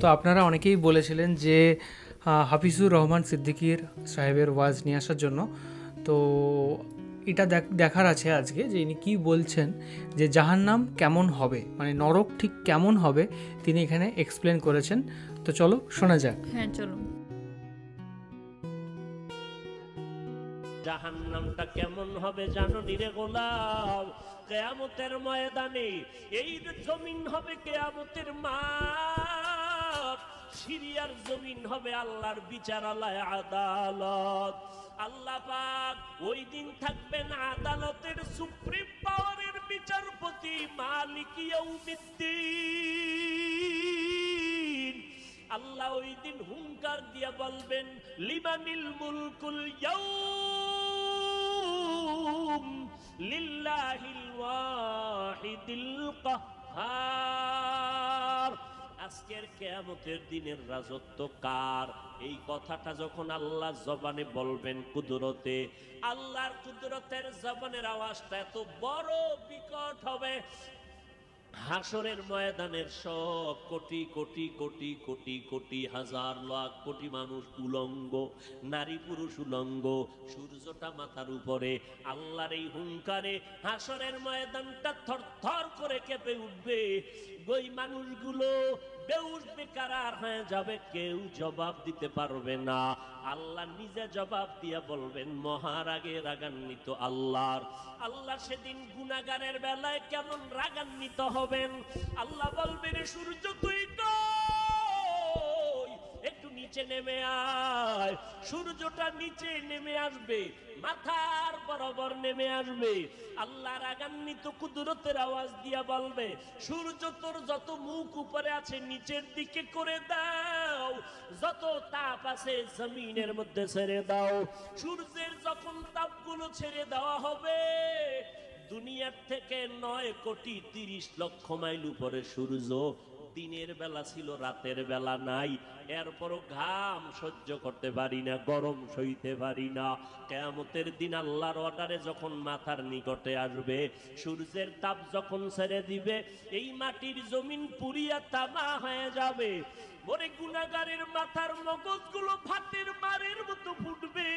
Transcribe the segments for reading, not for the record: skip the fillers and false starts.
তো আপনারা অনেকেই বলেছিলেন যে হাফিজুর রহমান সিদ্দিকীর সাহেবের ওয়াজ নিয়ে আসার জন্য। তো এটা দেখার আছে আজকে যে ইনি কী বলছেন, যে জাহান্নাম কেমন হবে, মানে নরক ঠিক কেমন হবে তিনি এখানে এক্সপ্লেন করেছেন। তো চলো শোনা যাক। হ্যাঁ চলো। জাহান্নামটা কেমন হবে জানো নিরে গোলাম? কিয়ামতের ময়দানে এই জমিন হবে কিয়ামতের মাঠ, সিরিয়ার জমিন হবে আল্লাহর বিচারালয়, আদালত। আল্লাহ পাক ওই দিন থাকবেন আদালতের সুপ্রিম পাওয়ারের বিচারপতি, মালিক ইয়াউমিদ্দিন। আল্লাহ ওই দিন হুঙ্কার দিয়া বলবেন, লিমানিল মুলকুল ইয়াউম লিল্লাহিল ওয়াহিদিল কাহ্হার। আজকের কিয়ামতের দিনের রাজত্ব কার? এই কথাটা যখন আল্লাহ জবানে বলবেন কুদরতে, আল্লাহর কুদরতের জবানের আওয়াজটা এত বড় বিকট হবে, হাসরের ময়দানের সব কোটি কোটি কোটি কোটি কোটি হাজার লাখ কোটি মানুষ উলঙ্গ, নারী পুরুষ উলঙ্গ, সূর্যটা মাথার উপরে। আল্লাহর এই হুঙ্কারে হাসরের ময়দানটা থরথর করে কেঁপে উঠবে। ওই মানুষগুলো বেহুশ বেকার হয়ে যাবে, কেউ জবাব দিতে পারবে না। আল্লাহ নিজে জবাব দিয়া বলবেন, মহারাগে রাগান্বিত আল্লাহর। আল্লাহ সেদিন গুনাহগারের বেলায় কেমন রাগান্বিত হবেন। আল্লাহ বলবেন, সূর্য তুই কই, একটু নিচে নেমে আয়। সূর্যটা নিচে নেমে আসবে, মাথার বরাবর নেমে আসবে। আল্লাহ রাগান্বিত কুদরতের আওয়াজ দিয়া বলবে, সূর্য তোর যত মুখ উপরে আছে নিচের দিকে করে দাও, যত তাপ আছে জমিনের মধ্যে ছেড়ে দাও। সূর্যের যখন তাপগুলো ছেড়ে দেওয়া হবে, দুনিয়ার থেকে 9,30,00,000 মাইল উপরে সূর্য। দিনের বেলা ছিল, রাতের বেলা নাই। এরপরও ঘাম সহ্য করতে পারি না, গরম সইতে পারি না। কিয়ামতের দিন আল্লাহর অর্ডারে যখন মাথার নিকটে আসবে, সূর্যের তাপ যখন ছেড়ে দিবে, এই মাটির জমিন পুড়িয়া তামা হয়ে যাবে। ওরে গুনাহগারের মাথার মগজগুলো ভাতের মারের মতো ফুটবে।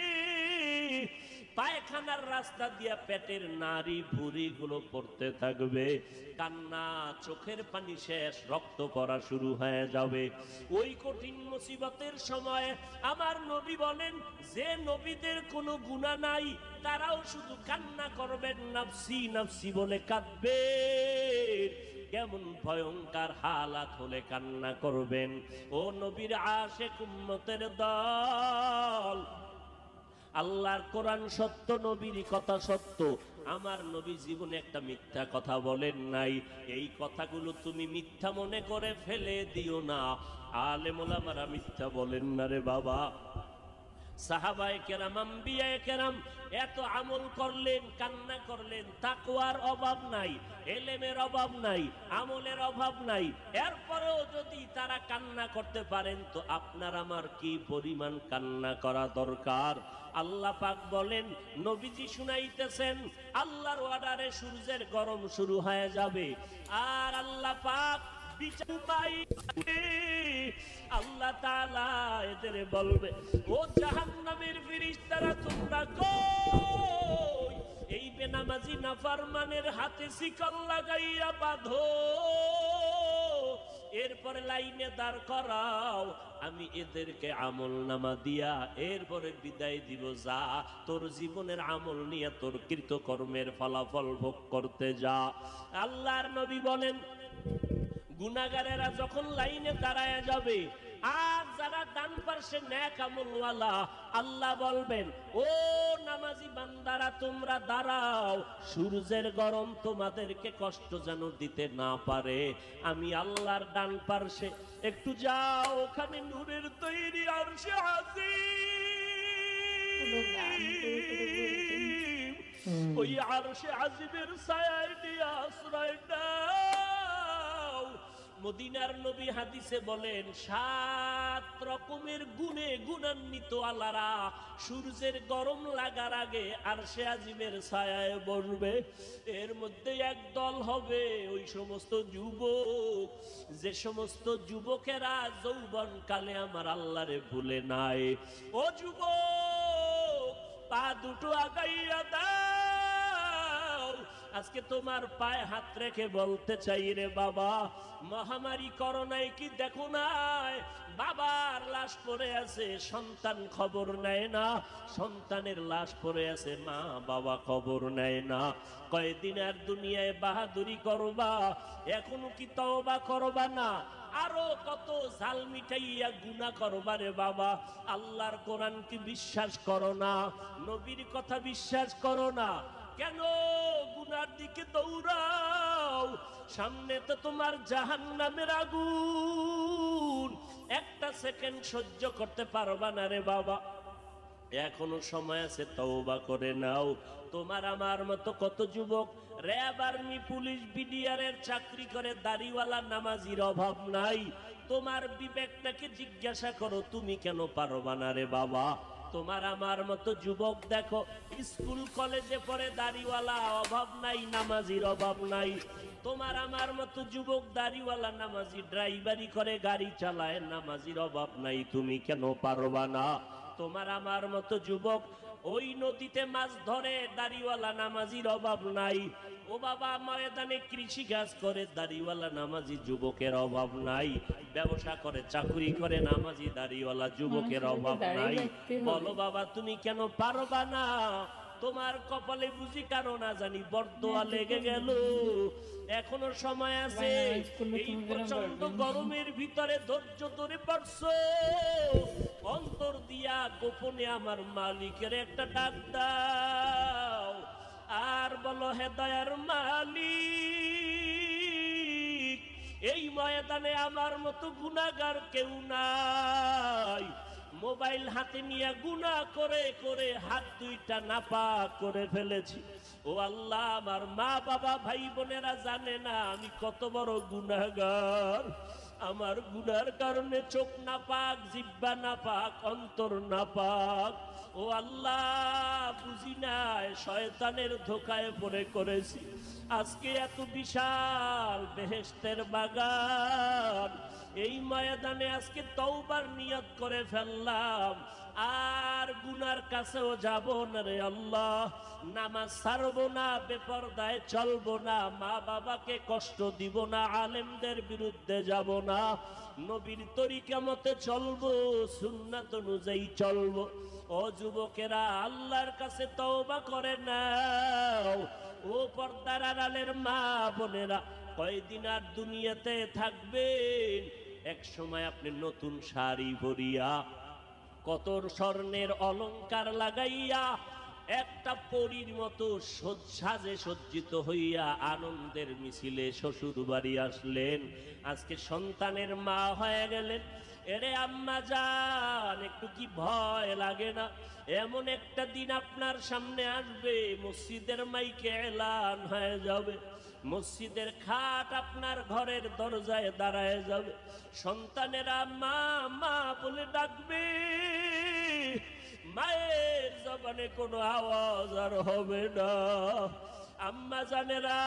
পায়খানার রাস্তা দিয়া পেটের নাড়ি ভুঁড়ি গুলো পড়তে থাকবে। কান্না, চোখের পানি শেষ, রক্ত পড়া শুরু হয়ে যাবে। ওই কঠিন মুসিবতের সময় আমার নবী বলেন, যে নবীদের কোনো গুনাহ নাই তারাও শুধু কান্না করবেন, নাফসি নাফসি বলে কাঁদবে। কেমন ভয়ঙ্কর হালাত হলে কান্না করবেন। ও নবীর আশিক উম্মতের দল, আল্লাহর কোরআন সত্য, নবীর কথা সত্য। আমার নবী জীবনে একটা মিথ্যা কথা বলেন নাই। এই কথাগুলো তুমি মিথ্যা মনে করে ফেলে দিও না। আলেম ওলামারা মিথ্যা বলেন না রে বাবা। সাহাবায়ে কেরাম, আম্বিয়ায়ে কেরাম এত আমল করলেন, কান্না করলেন, তাকওয়ার অভাব নাই, এলেমের অভাব নাই, আমলের অভাব নাই। এরপরেও যদি তারা কান্না করতে পারেন, তো আপনার আমার কি পরিমাণ কান্না করা দরকার। আল্লাহ পাক বলেন, নবীজি শুনাইতেছেন, আল্লাহর অর্ডারে সূর্যের গরম শুরু হয়ে যাবে। আর আল্লাহ পাক আল্লাহ তাআলা এদের বলবে, ও জাহান্নামের ফেরেশতারা তোমরা কই? এই বেনামাজি নাফরমানের হাতে শিকল লাগাইয়া বাঁধো, এরপরে লাইনে দাঁড় করাও, আমি এদেরকে আমল নামা দিয়া এরপরে বিদায় দিব। যা, তোর জীবনের আমল নিয়ে তোর কৃতকর্মের ফলাফল ভোগ করতে যা। আল্লাহর নবী বলেন, গুনাহগারেরা যখন লাইনে দাঁড়ায় যাবে, আর যারা ডান পাশে নেক আমলওয়ালা, আল্লাহ বলবেন, ও নামাজি বান্দারা তোমরা দাঁড়াও, সূর্যের গরম তোমাদেরকে কষ্ট যেন দিতে না পারে। আমি আল্লাহর ডান পাশে একটু যাও, ওখানে নূরের তৈরি আরশে আজিম, ওই আরশে আজিমের ছায়ায় নিয়ে আশ্রয় দাও। মদিনার নবী হাদিসে বলেন 7 রকমের গুণে গুণান্বিত আল্লাহরা সূর্যের গরম লাগার আগে আরশে আজিমের ছায়ায় বসবে। এর মধ্যে এক দল হবে ওই সমস্ত যুবক, যে সমস্ত যুবকেরা যৌবন কালে আমার আল্লাহরে ভুলে নাই। ও যুবক, পা দুটো আগাইয়া দাও। আজকে তোমার পায়ে হাত রেখে বলতে চাই রে বাবা, মহামারী করোনায় কি দেখো নাই? বাবার লাশ পড়ে আছে, সন্তান খবর নেয় না। সন্তানের লাশ পড়ে আছে, মা বাবা খবর নেয় না। কয়দিন আর দুনিয়ায় বাহাদুরি করবা? এখনো কি তওবা করবা না? আরো কত জাল মিটাইয়া গুনাহ করবা রে বাবা? আল্লাহর কোরআন কি বিশ্বাস করো না? নবীর কথা বিশ্বাস করো না? কেন গুনার দিকে দৌড়াও? সামনে তো তোমার জাহান্নামের আগুন, একটা সেকেন্ড সহ্য করতে পারবা না রে বাবা। এখনো সময় আছে, তওবা করে নাও। তোমার আমার মতো কত যুবক র‍্যাব, আর্মি, পুলিশ, বিডিআর এর চাকরি করে, দাড়িওয়ালা নামাজির অভাব নাই। তোমার বিবেকটাকে জিজ্ঞাসা করো, তুমি কেন পারবা না রে বাবা? তোমার আমার মতো যুবক দেখো, স্কুল কলেজে পড়ে, দাড়িওয়ালা অভাব নাই, নামাজির অভাব নাই। তোমার আমার মতো যুবক দাড়িওয়ালা নামাজি ড্রাইভারি করে, গাড়ি চালায়, নামাজির অভাব নাই। তুমি কেন পারবা না? তোমার আমার মতো যুবক ওই নদীতে মাছ ধরে, দাড়িওয়ালা নামাজির অভাব নাই। ও বাবা, ময়দানে কৃষি কাজ করে, দাড়িওয়ালা নামাজি যুবকের অভাব নাই। ব্যবসা করে, চাকরি করে, নামাজি দাড়িওয়ালা যুবকের অভাব নাই। বলো বাবা, তুমি কেন পারবা না? তোমার কপালে বুঝি কারো না জানি বরদোয়া লেগে গেল। এখনো সময় আছে। এই প্রচন্ড গরমের ভিতরে ধৈর্য ধরে পারছো? অন্তর দিয়া গোপনে আমার মালিকের একটা ডাক দাও, আর বলো, হে দয়ার মালিক, এই ময়দানে আমার মতো গুনাহগার কেউ নাই। মোবাইল হাতে নিয়ে গুনাহ করে করে হাত দুইটা নাপাক করে ফেলেছি। ও আল্লাহ, আমার মা বাবা ভাই বোনেরা জানে না আমি কত বড় গুনাহগার। আমার গুনার কারণে চোখ নাপাক, জিহ্বা নাপাক, অন্তর নাপাক। ও আল্লাহ, বুঝি নাই, শয়তানের ধোকায় পড়ে করেছি। আজকে এত বিশাল বেহেশতের বাগান, এই ময়দানে আজকে তওবার নিয়ত করে ফেললাম, আর গুনার কাছেও যাব না রে আল্লাহ। নামাজ ছাড়বো না, বেপরদায় চলবো না, মা বাবাকে কষ্ট দিব না, আলেমদের বিরুদ্ধে যাব না, নবীর তরিকা মতে চলবো, সুন্নাত অনুযায়ী চলবো। ও যুবকেরা, আল্লাহর কাছে তওবা করে নাও। ও পর্দার আড়ালের মা বোনেরা, কয়দিন আর দুনিয়াতে থাকবেন? এক সময় আপনি নতুন শাড়ি পরিয়া, কত স্বর্ণের অলংকার লাগাইয়া, একটা পরীর মতো সাজে সজ্জিত হইয়া আনন্দের মিছিলে শ্বশুর বাড়ি আসলেন। আজকে সন্তানের মা হয়ে গেলেন। এরে আম্মা জান, একটু কি ভয় লাগে না? এমন একটা দিন আপনার সামনে আসবে, মসজিদের মাইকে এলান হয়ে যাবে, মসজিদের খাট আপনার ঘরের দরজায় দাঁড়ায় যাবে, সন্তানেরা মা মা বলে ডাকবে, মায়ের জবানে কোনো আওয়াজ আর হবে না। আম্মা জানেরা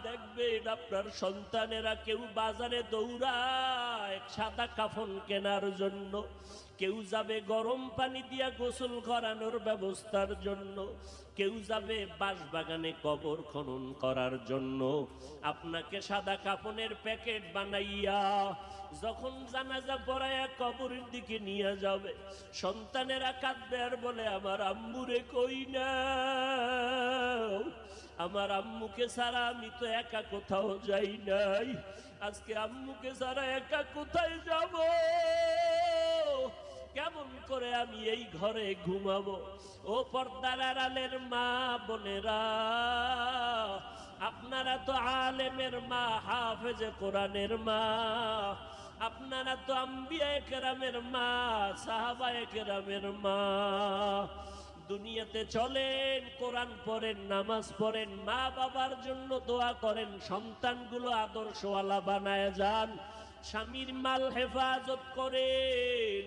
দেখবেন আপনার সন্তানেরা কেউ বাজারে দৌড়ায় সাদা কাফন কেনার জন্য, কেউ যাবে গরম পানি দিয়া গোসল করানোর ব্যবস্থার জন্য, কেউ যাবে বাঁশবাগানে কবর খনন করার জন্য। আপনাকে সাদা কাফনের প্যাকেট বানাইয়া যখন জানাজা পড়াইয়া কবরের দিকে নিয়ে যাবে, সন্তানেরা কাঁদবে আর বলে, আমার আম্মুরে কই না, আমার আম্মুকে ছাড়া আমি তো একা কোথাও যাই নাই, আজকে আম্মুকে ছাড়া একা কোথায় যাব, কেমন করে আমি এই ঘরে ঘুমাবো? ও পর্দার আড়ালের মা বোনেরা, আপনারা তো আলেমের মা, হাফেজে কোরআনের মা, আপনারা তো আম্বিয়ায়ে কেরামের মা, সাহাবায়ে কেরামের মা। দুনিয়াতে চলেন, কোরআন পড়েন, নামাজ পড়েন, মা বাবার জন্য দোয়া করেন, সন্তানগুলো আদর্শওয়ালা বানায় যান, স্বামীর মাল হেফাজত করেন,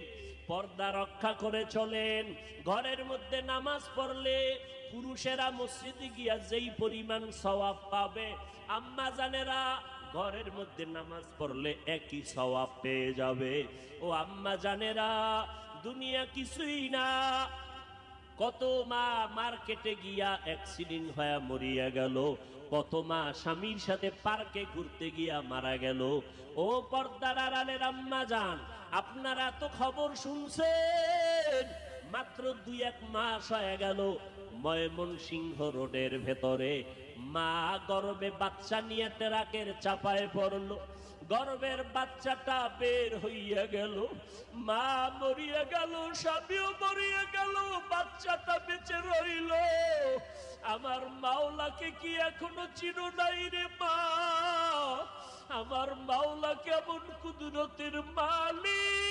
পর্দা রক্ষা করে চলেন। ঘরের মধ্যে নামাজ পড়লে পুরুষেরা মসজিদে গিয়া যেই পরিমাণ সওয়াব পাবে, আম্মা জানেরা ঘরের মধ্যে নামাজ পড়লে একই সওয়াব পেয়ে যাবে। ও আম্মা জানেরা, দুনিয়া কিছুই না। কত মা মার্কেটে গিয়া অ্যাক্সিডেন্ট হয়ে মরিয়া গেল, কত মা স্বামীর সাথে পার্কে ঘুরতে গিয়া মারা গেল। ও পর্দার আড়ালের আম্মা জান, আপনারা তো খবর শুনছেন, মাত্র 2-1 মাস হয়ে গেল ময়মনসিংহ রোডের ভেতরে মা গর্ভে বাচ্চা নিয়ে ট্রাকের চাপায় পড়লো, গর্ভের বাচ্চাটা বের হইয়া গেল, মা মরিয়া গেল, স্বামীও মরিয়া গেল, বাচ্চাটা বেঁচে রইল। আমার মাওলাকে কি এখনো চিনো নাই রে মা? আমার মাওলা কেমন কুদরতের মালিক।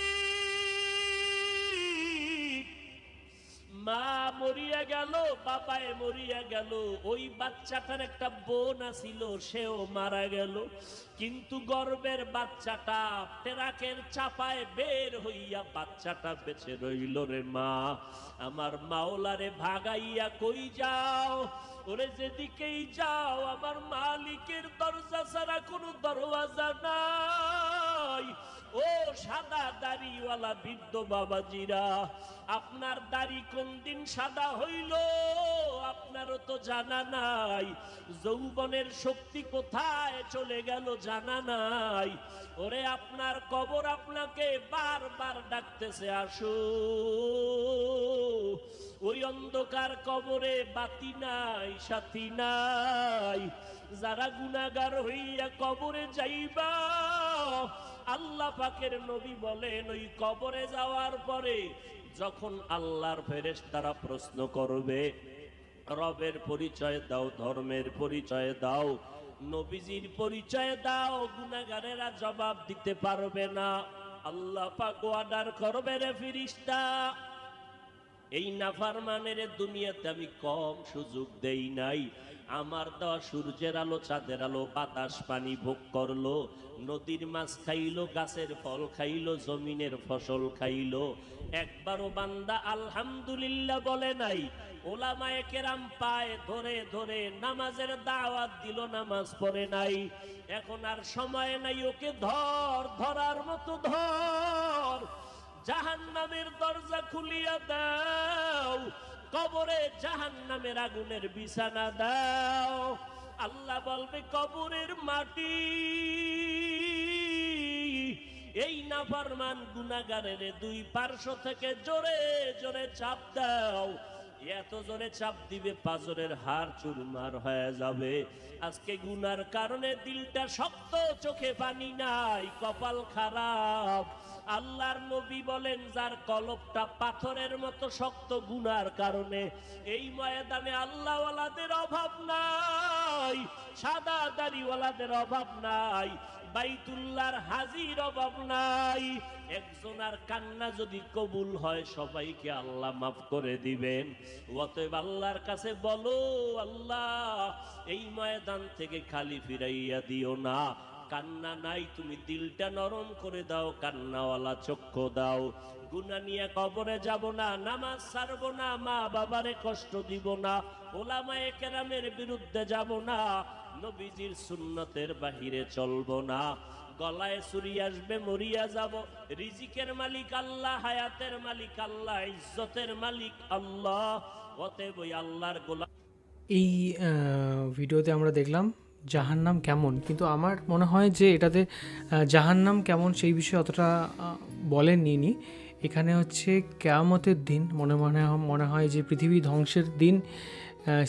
মা মরিয়া গেল, বাবায় মরিয়া গেল, ওই বাচ্চাটার একটা বোন আছিল, সেও মারা গেল, কিন্তু গর্ভের বাচ্চাটা ট্রাকের চাপায় বের হইয়া বাচ্চাটা বেঁচে রইল রে মা। আমার মাওলারে ভাগাইয়া কই যাও? ওরে যেদিকেই যাও আমার মালিকের দরজা ছাড়া কোনো দরওয়াজা নাই। ও সাদা দাড়িওয়ালা বৃদ্ধ বাবাজিরা, আপনার দাড়ি কোন দিন সাদা হইল আপনারও তো জানা নাই, যৌবনের শক্তি কোথায় চলে গেল জানা নাই। ওরে আপনার কবর আপনাকে বারবার ডাকতেছে, আসো। ওই অন্ধকার কবরে বাতি নাই, সাথী নাই। যারা গুনাহগার হইয়া কবরে যাইবা, আল্লাহ পাকের নবী বলেন ওই কবরে যাওয়ার পরে যখন আল্লাহর ফেরেশতারা প্রশ্ন করবে, রবের পরিচয় দাও, ধর্মের পরিচয় দাও, নবীজির পরিচয় দাও, গুনাহগারেরা জবাব দিতে পারবে না। আল্লাহ পাক অর্ডার করবে, রে ফেরেশতা, এই নাফরমানের দুনিয়াতে আমি কম সুযোগ দেই নাই। আমার দেওয়া সূর্যের আলো, চাঁদের আলো, বাতাস পানি ভোগ করলো, নদীর মাছ খাইলো, গাছের ফল খাইলো, জমিনের ফসল খাইলো, একবারও বান্দা আলহামদুলিল্লাহ বলে নাই। ওলামায়ে কেরাম পায়ে ধরে ধরে নামাজের দাওয়াত দিল, নামাজ পড়ে নাই। এখন আর সময় নাই, ওকে ধর, ধরার মতো ধর, জাহান্নামের দরজা খুলিয়া দাও, কবরে জাহান্নামের আগুনের বিছানা দাও। আল্লাহ বলবে, কবরের মাটি এই নাফরমান গুনাহগারের দুই পার্শ্ব থেকে জোরে জোরে চাপ দাও। এত জোরে চাপ দিবে পাজরের হাড় চুরমার হয়ে যাবে। আজকে গুনার কারণে দিলটা শক্ত, চোখে পানি নাই, কপাল খারাপ। আল্লাহর নবী বলেন, যার কলবটা পাথরের মতো শক্ত গুনার কারণে, এই ময়দানে আল্লাহওয়ালাদের অভাব নাই, সাদা দাড়িওয়ালাদের অভাব নাই, বাইতুল্লাহর হাজির অভাব নাই। একজনের কান্না যদি কবুল হয় সবাইকে আল্লাহ মাফ করে দিবেন। অতএব আল্লাহর কাছে বলো, আল্লাহ এই ময়দান থেকে খালি ফিরাইয়া দিও না। কান্না নাই, তুমি দিলটা নরম করে দাও, কান্নাওয়ালা চক্ষু দাও। গুনাহ নিয়ে কবরে যাব না, নামাজ ছাড়বো না, মা বাবারে কষ্ট দিব না, ওলামায়ে কেরামের বিরুদ্ধে যাব না, নবীজির সুন্নতের বাহিরে চলবো না। গলায় ছুরি আসবে, মরিয়া যাব। রিজিকের মালিক আল্লাহ, হায়াতের মালিক আল্লাহ, ইজ্জতের মালিক আল্লাহ। অতএব ওই আল্লাহর গোলাম। এই ভিডিওতে আমরা দেখলাম জাহান্নাম কেমন, কিন্তু আমার মনে হয় যে এটাতে জাহান্নাম কেমন সেই বিষয়ে অতটা বলেননি। এখানে হচ্ছে কিয়ামতের দিন, মনে হয় যে পৃথিবী ধ্বংসের দিন,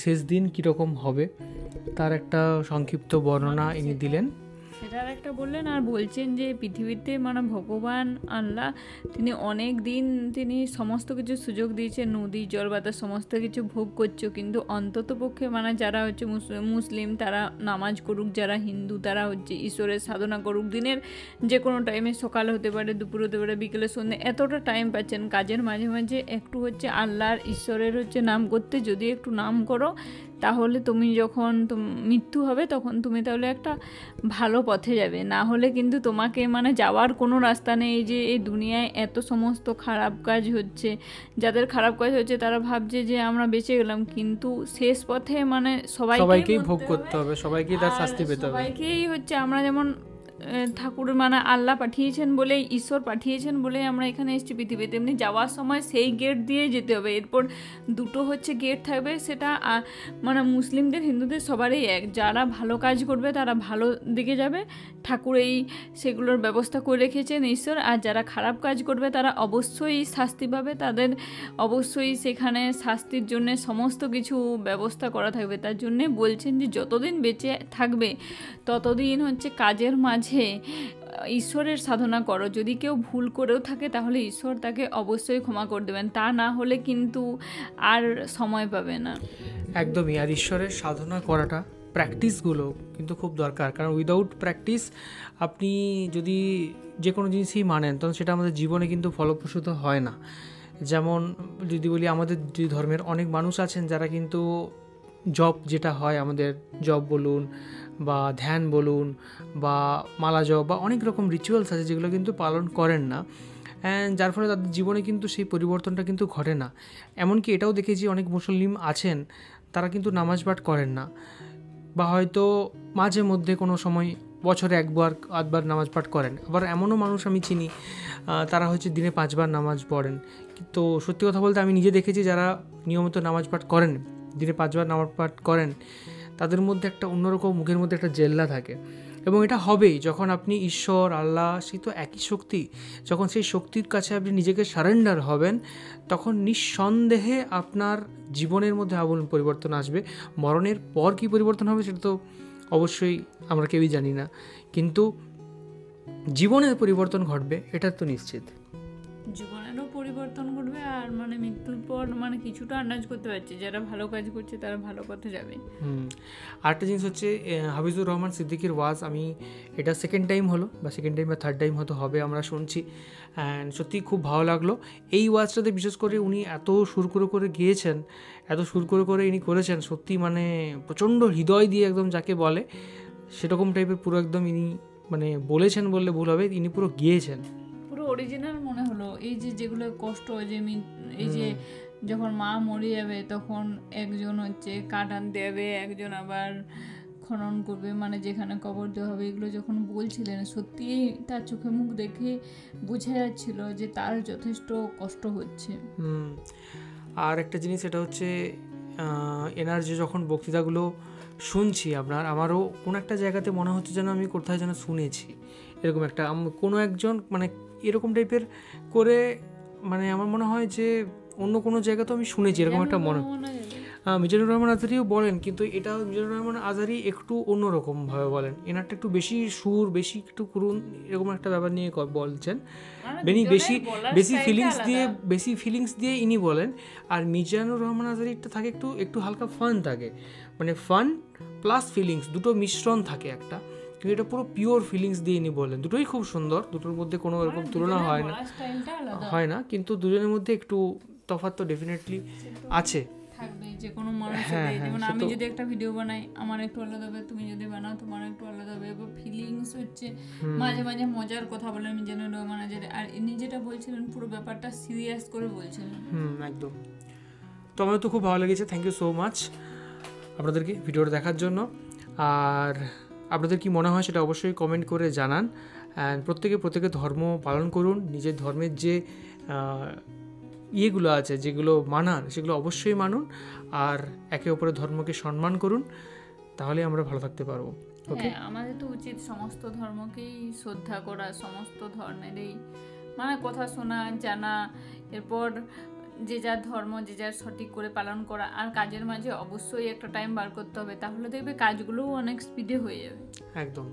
শেষ দিন কীরকম হবে তার একটা সংক্ষিপ্ত বর্ণনা ইনি দিলেন। সেটা আর একটা বললেন, আর বলছেন যে পৃথিবীতে মানে ভগবান আল্লাহ তিনি অনেক দিন তিনি সমস্ত কিছু সুযোগ দিয়েছেন, নদী জল বাতাস সমস্ত কিছু ভোগ করছো, কিন্তু অন্তত পক্ষে মানে যারা হচ্ছে মুসলিম তারা নামাজ করুক, যারা হিন্দু তারা হচ্ছে ঈশ্বরের সাধনা করুক, দিনের যে কোনো টাইমে, সকালে হতে পারে, দুপুর হতে পারে, বিকেলে, সন্ধ্যে, এতটা টাইম পাচ্ছেন কাজের মাঝে মাঝে একটু হচ্ছে আল্লাহর ঈশ্বরের হচ্ছে নাম করতে, যদি একটু নাম করো তাহলে তুমি যখন মৃত্যু হবে তখন তুমি তাহলে একটা ভালো পথে যাবে। না হলে কিন্তু তোমাকে মানে যাওয়ার কোনো রাস্তা নেই। যে এই দুনিয়ায় এত সমস্ত খারাপ কাজ হচ্ছে, যাদের খারাপ কাজ হচ্ছে তারা ভাবছে যে আমরা বেঁচে গেলাম, কিন্তু শেষ পথে মানে সবাইকেই ভোগ করতে হবে, সবাইকেই তার শাস্তি পেতে হবে। সবাইকেই হচ্ছে আমরা যেমন ঠাকুর মানে আল্লাহ পাঠিয়েছেন বলে, ঈশ্বর পাঠিয়েছেন বলে আমরা এখানে এসেছি পৃথিবীতে, তেমনি যাওয়ার সময় সেই গেট দিয়ে যেতে হবে। এরপর দুটো হচ্ছে গেট থাকবে, সেটা মানে মুসলিমদের হিন্দুদের সবারই এক, যারা ভালো কাজ করবে তারা ভালো দিকে যাবে, ঠাকুর এই সেগুলোর ব্যবস্থা করে রেখেছেন ঈশ্বর, আর যারা খারাপ কাজ করবে তারা অবশ্যই শাস্তি পাবে, তাদের অবশ্যই সেখানে শাস্তির জন্য সমস্ত কিছু ব্যবস্থা করা থাকবে। তার জন্যে বলছেন যে যতদিন বেঁচে থাকবে ততদিন হচ্ছে কাজের মাঝে ঈশ্বরের সাধনা করো, যদি কেউ ভুল করেও থাকে তাহলে ঈশ্বর তাকে অবশ্যই ক্ষমা করে দেবেন, তা না হলে কিন্তু আর সময় পাবে না। একদমই। আর ঈশ্বরের সাধনা করাটা, প্র্যাকটিসগুলো কিন্তু খুব দরকার, কারণ উইদাউট প্র্যাকটিস আপনি যদি যে কোনো জিনিসই মানেন তখন সেটা আমাদের জীবনে কিন্তু ফলপ্রসূ হয় না। যেমন যদি বলি, আমাদের যে ধর্মের অনেক মানুষ আছেন যারা কিন্তু জব যেটা হয়, আমাদের জব বলুন বা ধ্যান বলুন বা মালা জপ বা অনেক রকম রিচুয়ালস আছে যেগুলো কিন্তু পালন করেন না, অ্যান্ড যার ফলে তাদের জীবনে কিন্তু সেই পরিবর্তনটা কিন্তু ঘটে না। এমনকি এটাও দেখেছি অনেক মুসলিম আছেন তারা কিন্তু নামাজ পাঠ করেন না, বা হয়তো মাঝে মধ্যে কোনো সময় বছরে একবার আধবার নামাজ পাঠ করেন। আবার এমনও মানুষ আমি চিনি তারা হচ্ছে দিনে 5 বার নামাজ পড়েন। তো সত্যি কথা বলতে আমি নিজে দেখেছি যারা নিয়মিত নামাজ পাঠ করেন, দিনে 5 বার নামাজ পাঠ করেন, তাদের মধ্যে একটা অন্যরকম মুখের মধ্যে একটা জেল্লা থাকে। এবং এটা হবেই যখন আপনি ঈশ্বর আল্লাহ, সেই তো একই শক্তি, যখন সেই শক্তির কাছে আপনি নিজেকে সারেন্ডার হবেন তখন নিঃসন্দেহে আপনার জীবনের মধ্যে আমূল পরিবর্তন আসবে। মরণের পর কী পরিবর্তন হবে সেটা তো অবশ্যই আমরা কেউই জানি না, কিন্তু জীবনের পরিবর্তন ঘটবে এটা তো নিশ্চিত। জীবনেরও পরিবর্তন ঘটবে, আর মানে মৃত্যুর পর মানে কিছুটা আন্দাজ করতে পারছি যারা ভালো কাজ করছে তারা ভালো পথে যাবে। আরেকটা জিনিস হচ্ছে হাফিজুর রহমান সিদ্দিকীর ওয়াজ, আমি এটা সেকেন্ড টাইম হলো বা সেকেন্ড টাইম বা থার্ড টাইম হয়তো হবে আমরা শুনছি, অ্যান্ড সত্যি খুব ভালো লাগলো। এই ওয়াজটাতে বিশেষ করে উনি এত সুর করে গিয়েছেন, এত সুর করে ইনি করেছেন, সত্যি মানে প্রচণ্ড হৃদয় দিয়ে একদম যাকে বলে সেরকম টাইপের পুরো একদম ইনি মানে বলেছেন বললে ভুল হবে, ইনি পুরো গিয়েছেন, পুরো অরিজিনাল মনে হলো। এই যে যেগুলো কষ্ট, যে এই যে যখন মা মরে যাবে তখন একজন হচ্ছে কাঠ আনতে হবে, একজন আবার খনন করবে, মানে যেখানে কবর দেওয়া হবে, এগুলো যখন বলছিলেন সত্যিই তার চোখে মুখ দেখে বোঝা যাচ্ছিল যে তার যথেষ্ট কষ্ট হচ্ছে। আর একটা জিনিস এটা হচ্ছে এনার যে যখন বক্তৃতাগুলো শুনছি আমারও কোনো একটা জায়গাতে মনে হচ্ছে যেন আমি কোথায় যেন শুনেছি এরকম একটা, কোনো একজন মানে এরকম টাইপের করে, মানে আমার মনে হয় যে অন্য কোনো জায়গা তো আমি শুনেছি এরকম একটা মনে। মিজানুর রহমান আজহারিও বলেন, কিন্তু এটা মিজানুর রহমান আজহারি একটু অন্যরকমভাবে বলেন, এনারটা একটু বেশি সুর, বেশি একটু করুন এরকম একটা ব্যাপার নিয়ে বলছেন, বেশি ফিলিংস দিয়ে ইনি বলেন। আর মিজানুর রহমান আজহারিটা থাকে একটু হালকা ফান থাকে, মানে ফান প্লাস ফিলিংস দুটো মিশ্রণ থাকে একটা, কিন্তু এটা পুরো পিওর ফিলিংস দিয়ে ইনি বলেন। দুটোই খুব সুন্দর, দুটোর মধ্যে কোনো এরকম তুলনা হয় না, কিন্তু দুজনের মধ্যে একটু তফাৎ তো ডেফিনেটলি আছে, থাকবে যে কোনো মানুষের। যেমন আমি যদি একটা ভিডিও বানাই আমার একটু আলাদা হবে, তুমি যদি বানাও তোমার একটু আলাদা হবে, এবং ফিলিংস হচ্ছে মাঝে মাঝে মজার কথা বলেন মিজানুর রহমান আজহারি, আর ইনি যেটা বলছিলেন পুরো ব্যাপারটা সিরিয়াস করে বলছিলেন। একদম। তো আমার তো খুব ভালো লেগেছে, থ্যাংক ইউ সো মাচ আপনাদেরকে ভিডিওটা দেখার জন্য। আর আপনাদের কি মনে হয় সেটা অবশ্যই কমেন্ট করে জানান, অ্যান্ড প্রত্যেকে ধর্ম পালন করুন, নিজের ধর্মের যে ইয়েগুলো আছে যেগুলো মানার সেগুলো অবশ্যই মানুন, আর একে অপরের ধর্মকে সম্মান করুন, তাহলে আমরা ভালো থাকতে পারবো। ওকে, আমাদের তো উচিত সমস্ত ধর্মকেই শ্রদ্ধা করা, সমস্ত ধর্মেরই মানে কথা শোনা জানা, এরপর যে যার ধর্ম যে যার সঠিক করে পালন করা, আর কাজের মাঝে অবশ্যই একটা টাইম বার করতে হবে, তাহলে দেখবে কাজগুলোও অনেক স্পিডে হয়ে যাবে। একদম।